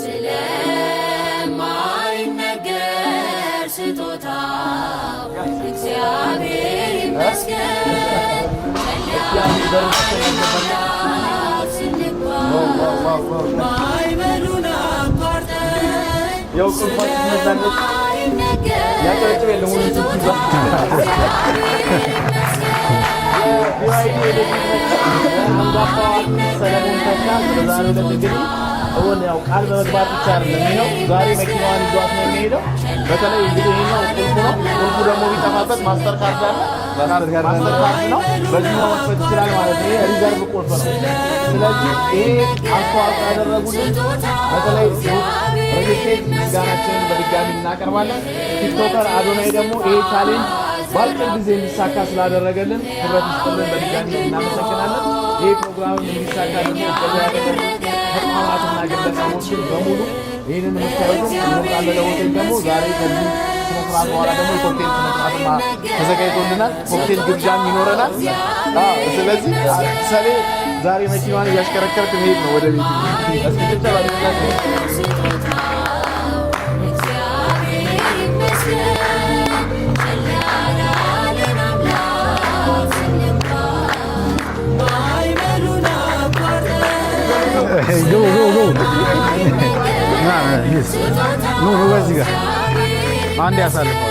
ስለማይነገር ስጦታው እግዚአብሔር ይመስገን። ማዕበሉን አቋርጠን ስለማይነገር እውን ያው ቃል በመግባት ብቻ አይደለም ነው ዛሬ መኪናዋን ይዟት ነው የሚሄደው። በተለይ እንግዲህ ይሄኛው ቁልፉ ነው። ቁልፉ ደግሞ ቢጠፋበት ማስተር ካርድ አለ። ማስተር ካርድ ነው በዚህ ነው መክፈት ይችላል ማለት ነው። ሪዘርቭ ቁልፍ ነው። ስለዚህ ይሄ አስተዋጽኦ ያደረጉልን በተለይ ሪጅስቴት ምስጋናችንን በድጋሚ እናቀርባለን። ቲክቶከር አዶናይ ደግሞ ይሄ ቻሌንጅ በአጭር ጊዜ እንዲሳካ ስላደረገልን ክብረት ይስጥልን በድጋሚ እናመሰግናለን። ይህ ፕሮግራም እንዲሳካ ደግሞ ያደረጉ ተቋማትና ግለሰቦችን በሙሉ ይህንን የምታዩትን ይወጣለ ለሆቴል ደግሞ ዛሬ ከዚህ ስነስርዓት በኋላ ደግሞ የኮክቴል ስነስርዓትማ ተዘጋጅቶልናል። ኮክቴል ግብዣም ይኖረናል። ስለዚህ ሰሌ ዛሬ መኪናዋን እያሽከረከርክ መሄድ ነው ወደ ቤት እስኪ Go. Nah, yes. No, እዚህ ጋር አንድ ያሳልፈዋል።